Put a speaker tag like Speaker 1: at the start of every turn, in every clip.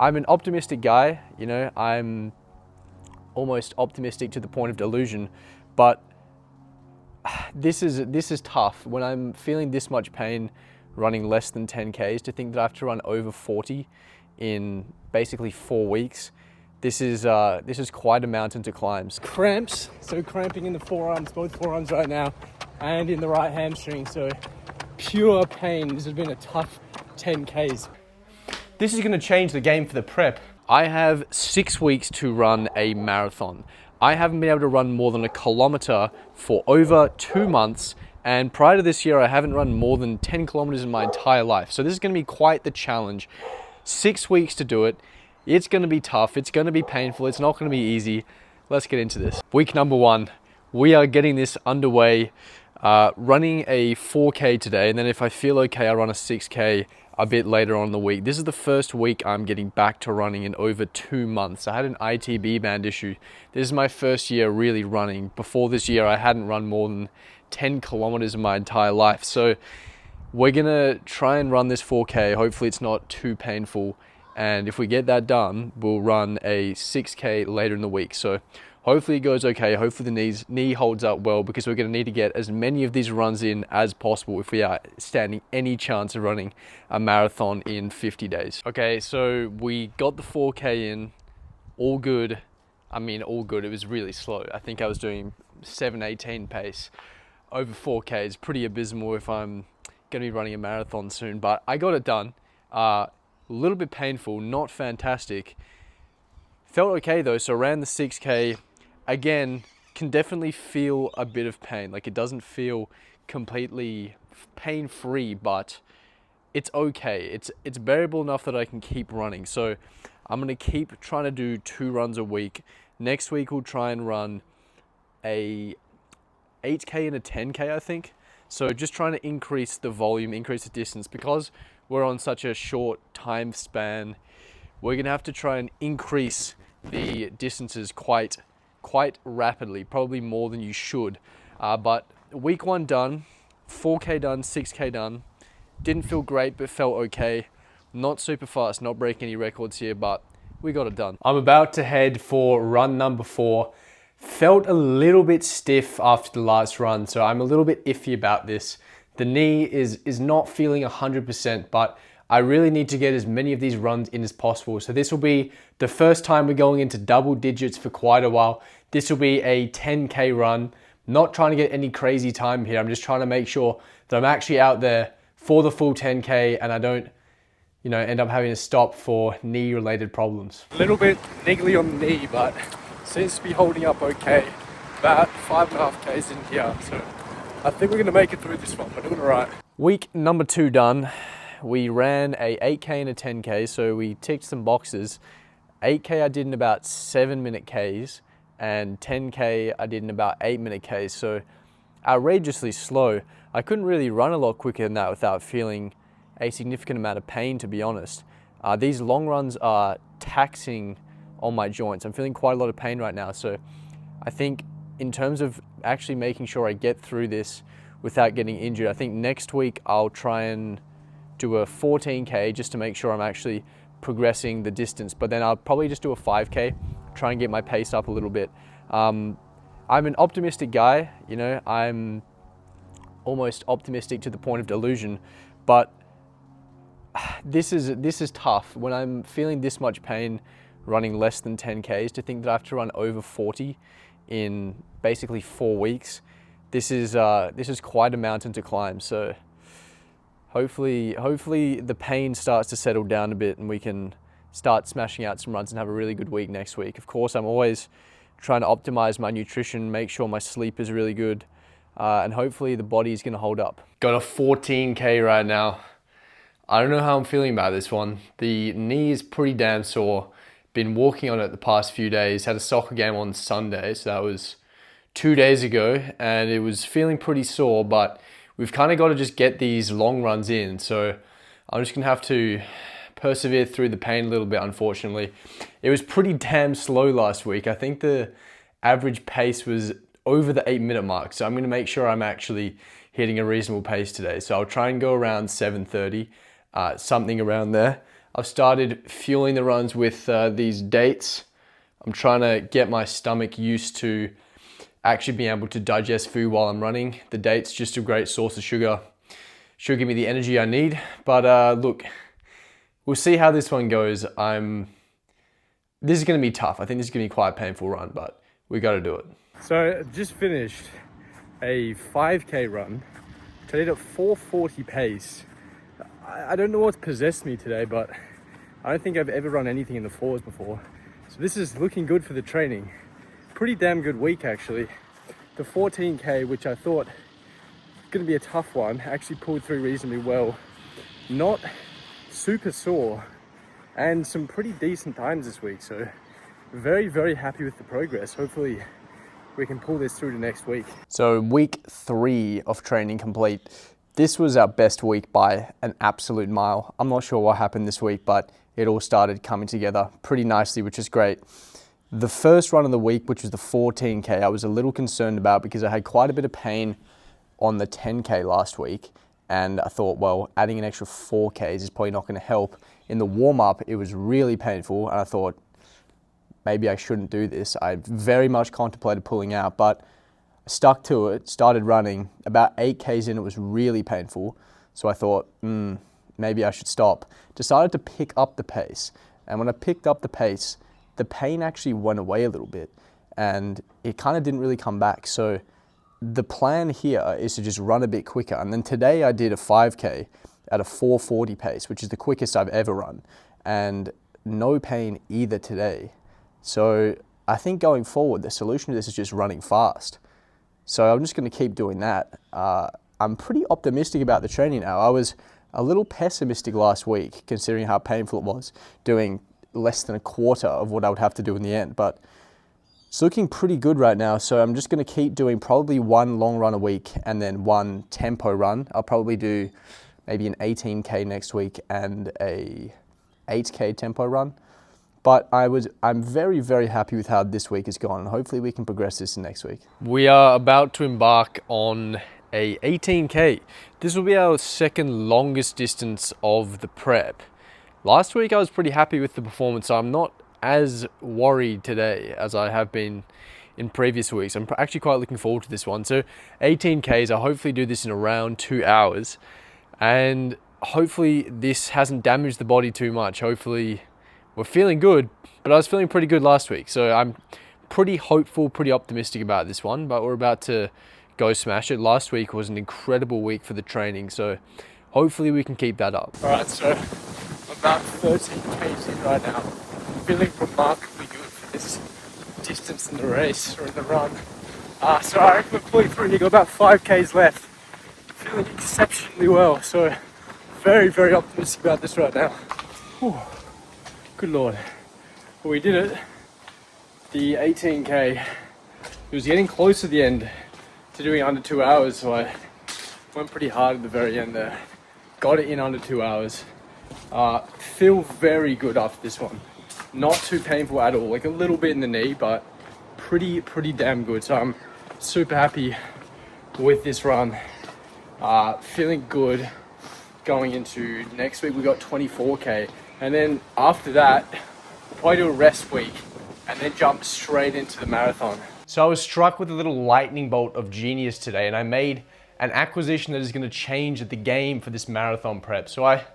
Speaker 1: I'm an optimistic guy, you know, I'm almost optimistic to the point of delusion, but this is tough. When I'm feeling this much pain running less than 10Ks, to think that I have to run over 40 in basically 4 weeks, this is quite a mountain to climb.
Speaker 2: Cramps, so cramping in the forearms, both forearms right now, and in the right hamstring, so pure pain. This has been a tough 10Ks.
Speaker 1: This is going to change the game for the prep. I have 6 weeks to run a marathon. I haven't been able to run more than a kilometer for over 2 months, and prior to this year I haven't run more than 10 kilometers in my entire life. So this is going to be quite the challenge. 6 weeks to do it. It's going to be tough, it's going to be painful, it's not going to be easy. Let's get into this. Week number 1, we are getting this underway, running a 4K today, and then if I feel okay, I'll run a 6K a bit later on in the week. This is the first week I'm getting back to running in over 2 months. I had an ITB band issue. This is my first year really running. Before this year, I hadn't run more than 10 kilometers in my entire life. So we're gonna try and run this 4K. Hopefully it's not too painful. And if we get that done, we'll run a 6K later in the week. So hopefully it goes okay. Hopefully the knee holds up well, because we're going to need to get as many of these runs in as possible if we are standing any chance of running a marathon in 50 days. Okay, so we got the 4K in, all good. I mean, all good. It was really slow. I think I was doing 7:18 pace. Over 4K is pretty abysmal if I'm going to be running a marathon soon, but I got it done. A little bit painful, not fantastic. Felt okay though, so ran the 6K. Again, can definitely feel a bit of pain. Like, it doesn't feel completely pain-free, but it's okay. It's bearable enough that I can keep running. So I'm gonna keep trying to do 2 runs a week. Next week we'll try and run a 8K and a 10K, I think. So just trying to increase the volume, increase the distance, because we're on such a short time span. We're gonna have to try and increase the distances quite rapidly, probably more than you should. But week 1 done, 4K done, 6K done. Didn't feel great, but felt okay. Not super fast, not breaking any records here, but we got it done. I'm about to head for run number 4. Felt a little bit stiff after the last run, so I'm a little bit iffy about this. The knee is not feeling 100%, but I really need to get as many of these runs in as possible. So this will be the first time we're going into double digits for quite a while. This will be a 10K run. Not trying to get any crazy time here. I'm just trying to make sure that I'm actually out there for the full 10K and I don't, end up having to stop for knee-related problems.
Speaker 2: A little bit niggly on the knee, but seems to be holding up okay. About 5.5 Ks in here, so I think we're gonna make it through this one. We're doing all right.
Speaker 1: Week number 2 done. We ran a 8K and a 10K, so we ticked some boxes. 8K I did in about 7-minute Ks, and 10K I did in about 8-minute Ks, so outrageously slow. I couldn't really run a lot quicker than that without feeling a significant amount of pain, to be honest. These long runs are taxing on my joints. I'm feeling quite a lot of pain right now, so I think in terms of actually making sure I get through this without getting injured, I think next week I'll try and do a 14K just to make sure I'm actually progressing the distance, but then I'll probably just do a 5K, try and get my pace up a little bit. I'm an optimistic guy, I'm almost optimistic to the point of delusion, but this is tough. When I'm feeling this much pain running less than 10Ks, to think that I have to run over 40 in basically 4 weeks, this is quite a mountain to climb. So hopefully the pain starts to settle down a bit and we can start smashing out some runs and have a really good week next week. Of course, I'm always trying to optimize my nutrition, make sure my sleep is really good, and hopefully the body is going to hold up. Got a 14K right now. I don't know how I'm feeling about this one. The knee is pretty damn sore. Been walking on it the past few days. Had a soccer game on Sunday, so that was 2 days ago, and it was feeling pretty sore, but we've kind of got to just get these long runs in. So I'm just going to have to persevere through the pain a little bit, unfortunately. It was pretty damn slow last week. I think the average pace was over the 8-minute mark. So I'm going to make sure I'm actually hitting a reasonable pace today. So I'll try and go around 7:30, something around there. I've started fueling the runs with these dates. I'm trying to get my stomach used to actually being able to digest food while I'm running. The date's just a great source of sugar. Should give me the energy I need. But look, we'll see how this one goes. This is going to be tough. I think this is going to be quite a painful run, but we got to do it.
Speaker 2: So I just finished a 5K run. I did a 4:40 pace. I don't know what's possessed me today, but I don't think I've ever run anything in the fours before. So this is looking good for the training. Pretty damn good week actually. The 14K, which I thought was going to be a tough one, actually pulled through reasonably well. Not super sore and some pretty decent times this week. So very, very happy with the progress. Hopefully we can pull this through to next week.
Speaker 1: So week 3 of training complete. This was our best week by an absolute mile. I'm not sure what happened this week, but it all started coming together pretty nicely, which is great. The first run of the week, which was the 14K, I was a little concerned about because I had quite a bit of pain on the 10K last week. And I thought, well, adding an extra 4Ks is probably not going to help. In the warm-up, it was really painful. And I thought, maybe I shouldn't do this. I very much contemplated pulling out, but I stuck to it, started running. About 8Ks in, it was really painful. So I thought, maybe I should stop. Decided to pick up the pace. And when I picked up the pace, the pain actually went away a little bit and it kind of didn't really come back. So the plan here is to just run a bit quicker. And then today I did a 5K at a 4:40 pace, which is the quickest I've ever run. And no pain either today. So I think going forward, the solution to this is just running fast. So I'm just going to keep doing that. I'm pretty optimistic about the training now. I was a little pessimistic last week, considering how painful it was, doing less than a quarter of what I would have to do in the end. But it's looking pretty good right now. So I'm just going to keep doing probably one long run a week and then one tempo run. I'll probably do maybe an 18K next week and a 8K tempo run. But I'm very, very happy with how this week has gone. And hopefully we can progress this next week. We are about to embark on a 18K. This will be our second longest distance of the prep. Last week I was pretty happy with the performance, so I'm not as worried today as I have been in previous weeks. I'm actually quite looking forward to this one. So 18Ks, I'll hopefully do this in around 2 hours. And hopefully this hasn't damaged the body too much. Hopefully we're feeling good, but I was feeling pretty good last week. So I'm pretty hopeful, pretty optimistic about this one, but we're about to go smash it. Last week was an incredible week for the training, so hopefully we can keep that up.
Speaker 2: All right, so I'm about 13 k's in right now. Feeling remarkably good for this distance in the race or in the run. So I reckon we're pulling through. You've got about 5Ks left. Feeling exceptionally well, so very, very optimistic about this right now. Whew. Good Lord. Well, we did it. The 18K. It was getting close to the end to doing under 2 hours, so I went pretty hard at the very end there. Got it in under 2 hours. Feel very good after this one. Not too painful at all, like a little bit in the knee, but pretty damn good. So I'm super happy with this run. Feeling good going into next week. We got 24K, and then after that we'll probably do a rest week and then jump straight into the marathon.
Speaker 1: So I was struck with a little lightning bolt of genius today, and I made an acquisition that is going to change the game for this marathon prep. So I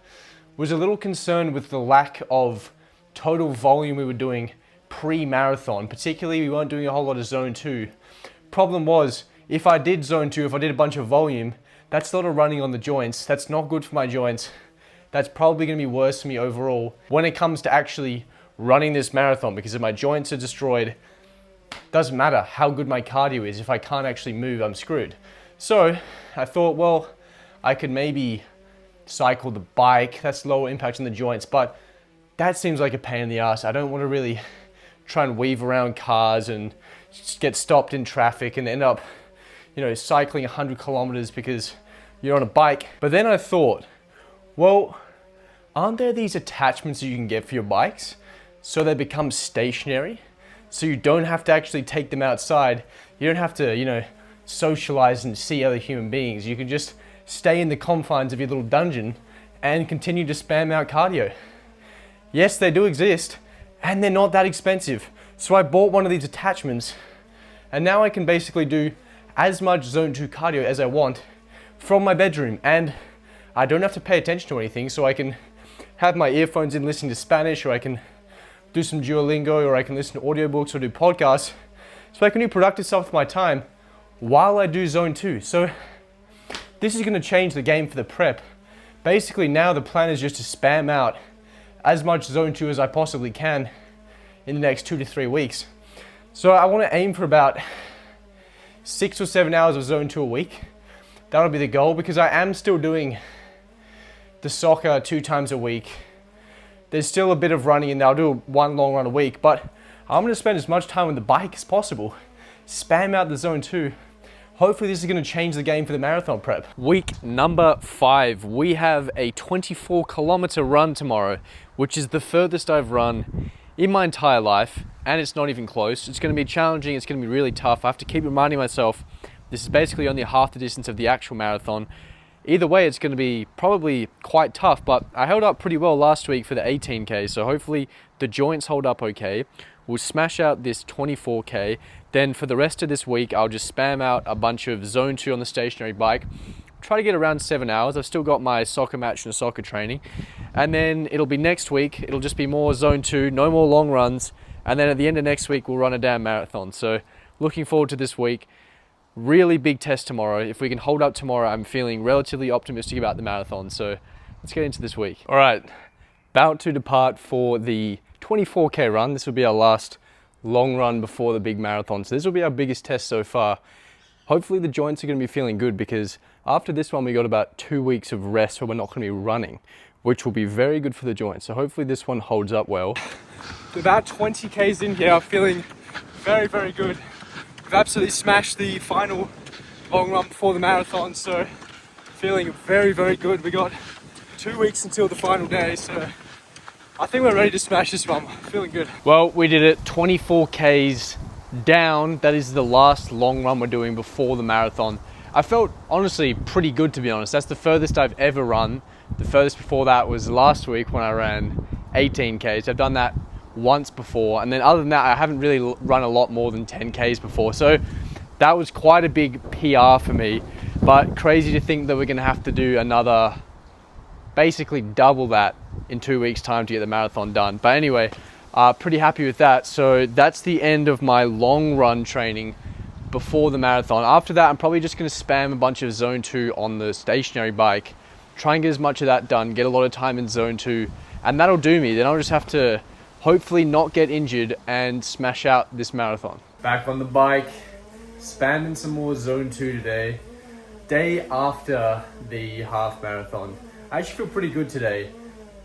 Speaker 1: was a little concerned with the lack of total volume we were doing pre-marathon. Particularly, we weren't doing a whole lot of zone 2. Problem was, if I did zone 2, if I did a bunch of volume, that's not a running on the joints. That's not good for my joints. That's probably going to be worse for me overall when it comes to actually running this marathon, because if my joints are destroyed, doesn't matter how good my cardio is. If I can't actually move, I'm screwed. So I thought, well, I could maybe cycle the bike. That's lower impact on the joints, but that seems like a pain in the ass. I don't want to really try and weave around cars and get stopped in traffic and end up, cycling 100 kilometers because you're on a bike. But then I thought, well, aren't there these attachments that you can get for your bikes so they become stationary? So you don't have to actually take them outside. You don't have to, socialize and see other human beings. You can just stay in the confines of your little dungeon and continue to spam out cardio. Yes, they do exist, and they're not that expensive. So I bought one of these attachments, and now I can basically do as much zone 2 cardio as I want from my bedroom, and I don't have to pay attention to anything, so I can have my earphones in listening to Spanish, or I can do some Duolingo, or I can listen to audiobooks or do podcasts. So I can do productive stuff with my time while I do zone 2. So this is going to change the game for the prep. Basically now the plan is just to spam out as much zone 2 as I possibly can in the next 2 to 3 weeks. So I want to aim for about 6 or 7 hours of zone 2 a week. That'll be the goal, because I am still doing the soccer 2 times a week. There's still a bit of running in there. I'll do 1 long run a week, but I'm going to spend as much time on the bike as possible. Spam out the zone 2. Hopefully this is going to change the game for the marathon prep. Week number 5, we have a 24-kilometer run tomorrow, which is the furthest I've run in my entire life, and it's not even close. It's going to be challenging, it's going to be really tough. I have to keep reminding myself this is basically only half the distance of the actual marathon. Either way, it's going to be probably quite tough, but I held up pretty well last week for the 18K, so hopefully the joints hold up okay. We'll smash out this 24K. Then for the rest of this week, I'll just spam out a bunch of zone 2 on the stationary bike. Try to get around 7 hours. I've still got my soccer match and soccer training. And then it'll be next week. It'll just be more zone 2, no more long runs. And then at the end of next week, we'll run a damn marathon. So looking forward to this week. Really big test tomorrow. If we can hold up tomorrow, I'm feeling relatively optimistic about the marathon. So let's get into this week. All right, about to depart for the 24K run. This will be our last long run before the big marathon. So this will be our biggest test so far. Hopefully the joints are going to be feeling good, because after this one, we got about 2 weeks of rest where we're not going to be running, which will be very good for the joints. So hopefully this one holds up well.
Speaker 2: About 20 Ks in here, I'm feeling very, very good. We've absolutely smashed the final long run before the marathon, so feeling very, very good. We got 2 weeks until the final day, so I think we're ready to smash this one. Feeling good.
Speaker 1: Well, we did it 24 Ks down. That is the last long run we're doing before the marathon. I felt honestly pretty good, to be honest. That's the furthest I've ever run. The furthest before that was last week when I ran 18 Ks. I've done that once before, and then other than that I haven't really run a lot more than 10 Ks before, so that was quite a big PR for me. But crazy to think that we're going to have to do another, basically double that in 2 weeks time to get the marathon done. But anyway, pretty happy with that. So that's the end of my long run training before the marathon. After that, I'm probably just going to spam a bunch of zone 2 on the stationary bike, try and get as much of that done, get a lot of time in zone 2, and that'll do me. Then I'll just have to hopefully not get injured and smash out this marathon. Back on the bike, spamming some more zone 2 today. Day after the half marathon. I actually feel pretty good today.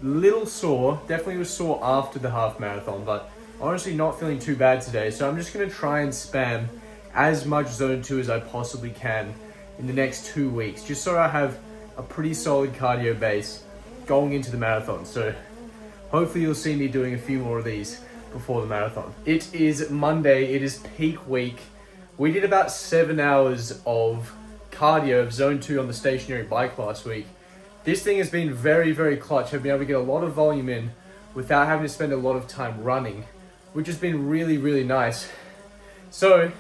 Speaker 1: Little sore, definitely was sore after the half marathon, but honestly not feeling too bad today. So I'm just gonna try and spam as much zone 2 as I possibly can in the next 2 weeks, just so I have a pretty solid cardio base going into the marathon. So hopefully you'll see me doing a few more of these before the marathon. It is Monday, it is peak week. We did about 7 hours of cardio of zone 2 on the stationary bike last week. This thing has been very, very clutch. I've been able to get a lot of volume in without having to spend a lot of time running, which has been really, really nice. So,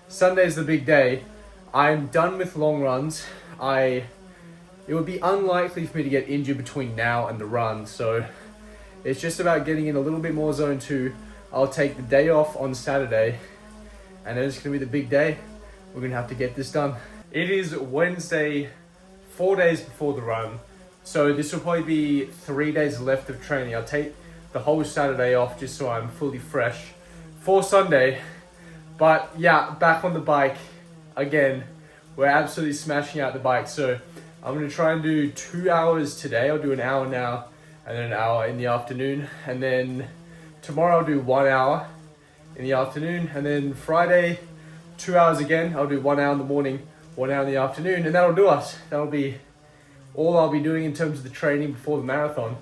Speaker 1: Sunday's the big day. I'm done with long runs. It would be unlikely for me to get injured between now and the run, so it's just about getting in a little bit more zone 2. I'll take the day off on Saturday, and then it's going to be the big day. We're going to have to get this done. It is Wednesday, 4 days before the run, so this will probably be 3 days left of training. I'll take the whole Saturday off just so I'm fully fresh for Sunday. But yeah, back on the bike again. We're absolutely smashing out the bike, so I'm going to try and do 2 hours today. I'll do an hour now and then an hour in the afternoon, and then tomorrow I'll do 1 hour in the afternoon, and then Friday 2 hours again. I'll do 1 hour in the morning, 1 hour in the afternoon, and that'll do us. That'll be all I'll be doing in terms of the training before the marathon.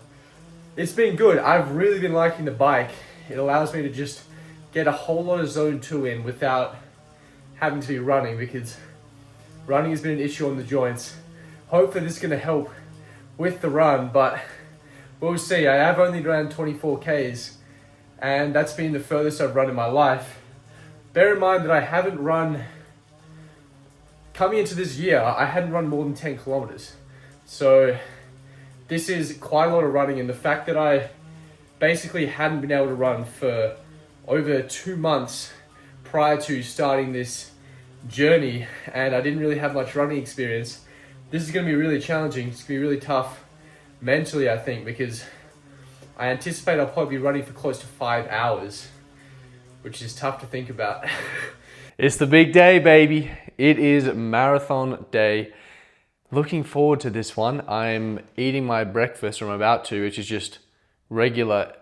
Speaker 1: It's been good. I've really been liking the bike. It allows me to just get a whole lot of zone 2 in without having to be running, because running has been an issue on the joints. Hopefully this is going to help with the run, but we'll see. I have only ran 24 Ks, and that's been the furthest I've run in my life. Bear in mind that I haven't run, coming into this year, I hadn't run more than 10 kilometers. So this is quite a lot of running, and the fact that I basically hadn't been able to run for over 2 months prior to starting this journey, and I didn't really have much running experience. This is going to be really challenging. It's going to be really tough mentally, I think, because I anticipate I'll probably be running for close to 5 hours, which is tough to think about. It's the big day, baby. It is marathon day. Looking forward to this one. I'm eating my breakfast, or I'm about to, which is just regular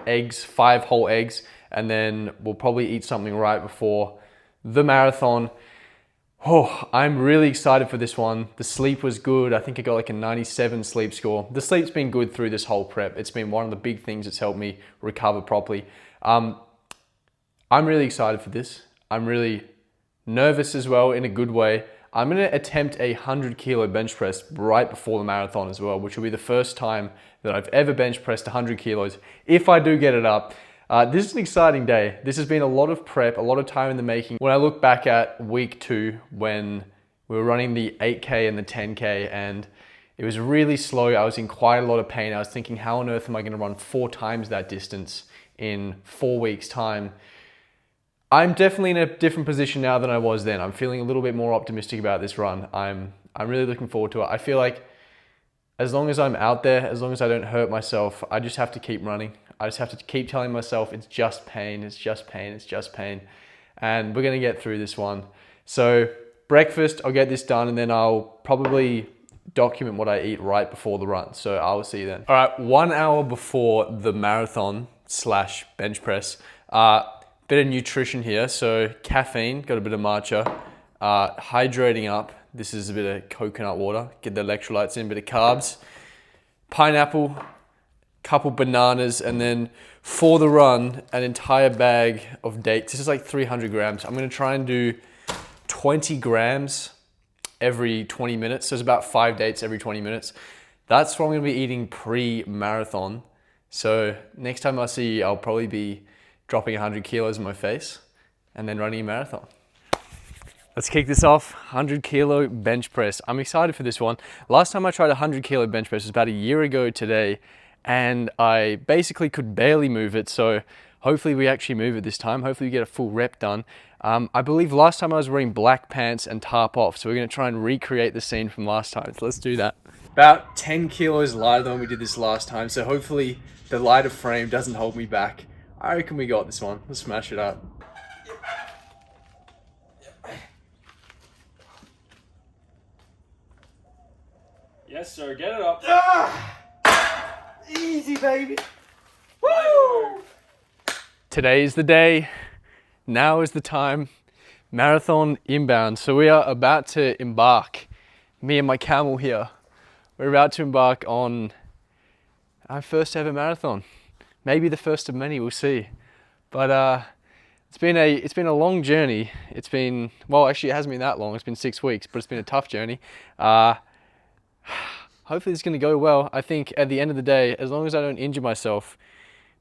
Speaker 1: eggs, 5 whole eggs, and then we'll probably eat something right before the marathon. Oh, I'm really excited for this one. The sleep was good. I think I got like a 97 sleep score. The sleep's been good through this whole prep. It's been one of the big things that's helped me recover properly. I'm really excited for this. I'm really nervous as well, in a good way. I'm going to attempt a 100 kilo bench press right before the marathon as well, which will be the first time that I've ever bench pressed 100 kilos, if I do get it up. This is an exciting day. This has been a lot of prep, a lot of time in the making. When I look back at week 2, when we were running the 8K and the 10K, and it was really slow, I was in quite a lot of pain. I was thinking, how on earth am I going to run 4 times that distance in 4 weeks' time? I'm definitely in a different position now than I was then. I'm feeling a little bit more optimistic about this run. I'm really looking forward to it. I feel like as long as I'm out there, as long as I don't hurt myself, I just have to keep running. I just have to keep telling myself it's just pain, it's just pain, it's just pain. And we're gonna get through this one. So breakfast, I'll get this done, and then I'll probably document what I eat right before the run. So I'll see you then. All right, 1 hour before the marathon / bench press, bit of nutrition here. So caffeine, got a bit of matcha, hydrating up. This is a bit of coconut water, get the electrolytes in, bit of carbs, pineapple, couple bananas, and then for the run, an entire bag of dates. This is like 300 grams. I'm gonna try and do 20 grams every 20 minutes. So it's about 5 dates every 20 minutes. That's what I'm gonna be eating pre-marathon. So next time I see you, I'll probably be dropping 100 kilos in my face and then running a marathon. Let's kick this off. 100 kilo bench press. I'm excited for this one. Last time I tried a 100 kilo bench press was about a year ago today, and I basically could barely move it. So hopefully we actually move it this time. Hopefully we get a full rep done. I believe last time I was wearing black pants and tarp off. So we're gonna try and recreate the scene from last time. So let's do that. About 10 kilos lighter than we did this last time. So hopefully the lighter frame doesn't hold me back. I reckon we got this one. Let's smash it up. Yes, sir. Get it up.
Speaker 2: Easy, baby.
Speaker 1: Woo! Today is the day. Now is the time. Marathon inbound. So we are about to embark. Me and my camel here. We're about to embark on our first ever marathon. Maybe the first of many. We'll see. But it's been a long journey. It's been, well, actually it hasn't been that long. It's been 6 weeks, but it's been a tough journey. Hopefully it's going to go well. I think at the end of the day, as long as I don't injure myself,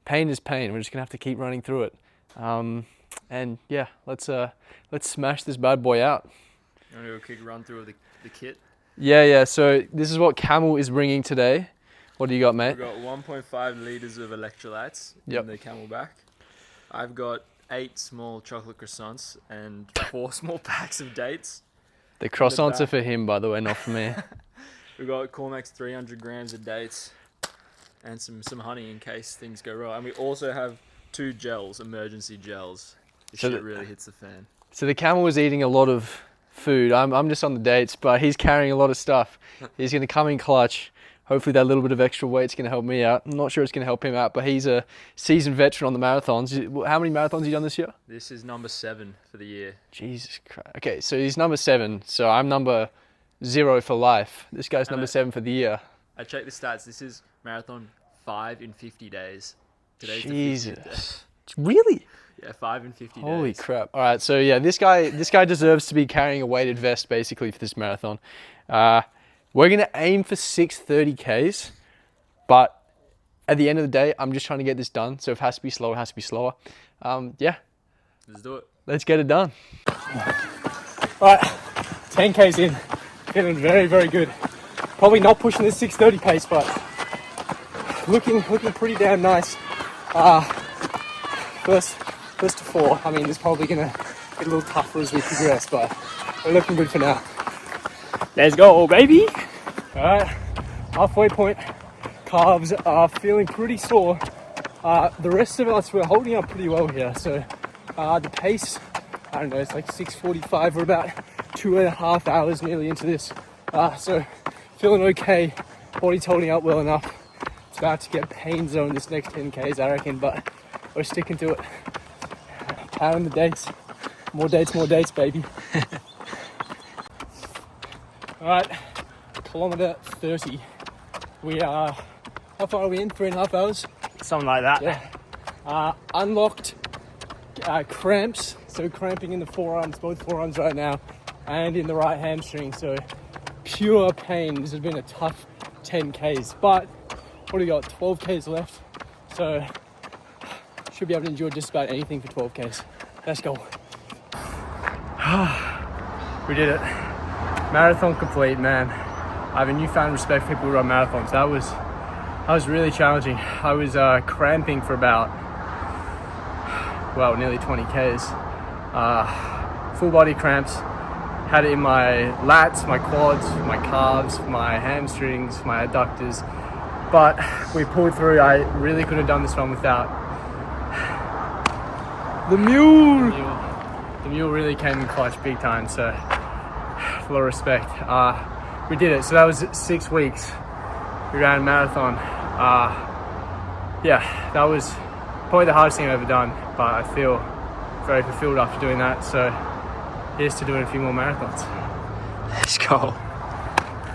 Speaker 1: pain is pain. We're just going to have to keep running through it. And yeah, let's smash this bad boy out.
Speaker 3: You want to do a quick run through of the kit?
Speaker 1: Yeah. So this is what Camel is bringing today. What do you got, mate?
Speaker 3: We've got 1.5 litres of electrolytes in the Camelback. I've got 8 small chocolate croissants and 4 small packs of dates.
Speaker 1: The croissants are for him, by the way, not for me.
Speaker 3: We've got Cormac's 300 grams of dates and some honey in case things go wrong. And we also have 2 gels, emergency gels. This shit really hits the fan.
Speaker 1: So the Camel was eating a lot of food. I'm just on the dates, but he's carrying a lot of stuff. He's going to come in clutch. Hopefully that little bit of extra weight's going to help me out. I'm not sure it's going to help him out, but he's a seasoned veteran on the marathons. How many marathons have you done this year?
Speaker 3: This is number 7 for the year.
Speaker 1: Jesus Christ. Okay, so he's number 7. So I'm number 0 for life. This guy's number 7 for the year.
Speaker 3: I checked the stats. This is marathon 5 in 50 days. Today's
Speaker 1: Jesus.
Speaker 3: the 50th day.
Speaker 1: Really?
Speaker 3: Yeah, 5 in 50 days.
Speaker 1: Holy crap. All right, so yeah, this guy deserves to be carrying a weighted vest basically for this marathon. We're going to aim for 6:30 Ks, but At the end of the day, I'm just trying to get this done. So if it has to be slower, it has to be slower. Yeah,
Speaker 3: Let's do it.
Speaker 1: let's get it done.
Speaker 2: Right, 10Ks in, feeling very, very good. Probably not pushing the 6:30 pace, but looking pretty damn nice. First to 4. I mean, it's probably gonna get a little tougher as we progress, but we're looking good for now. Let's go, baby. All right, halfway point. Calves are feeling pretty sore. The rest of us, we're holding up pretty well here. So the pace, I don't know, it's like 6:45. We're about 2.5 hours nearly into this. So feeling okay. Body's holding up well enough. It's about to get pain zone this next 10Ks, I reckon, but we're sticking to it. Counting the dates. More dates, baby. All right, kilometer 30. We are, how far are we in? 3.5 hours?
Speaker 3: Something like that.
Speaker 2: Yeah. Unlocked cramps, so cramping in the forearms, both forearms right now, and in the right hamstring, so pure pain. This has been a tough 10Ks, but what do we got? 12Ks left, so should be able to endure just about anything for 12Ks. Let's go. We did it. Marathon complete, man. I have a newfound respect for people who run marathons. That was really challenging. I was cramping for about, well, nearly 20Ks. Full body cramps. Had it in my lats, my quads, my calves, my hamstrings, my adductors. But we pulled through. I really couldn't have done this one without the mule. The mule really came in clutch big time, so a lot of respect. We did it. So that was 6 weeks. We ran a marathon. Yeah, that was probably the hardest thing I've ever done, but I feel very fulfilled after doing that. So here's to doing a few more marathons.
Speaker 3: Let's go.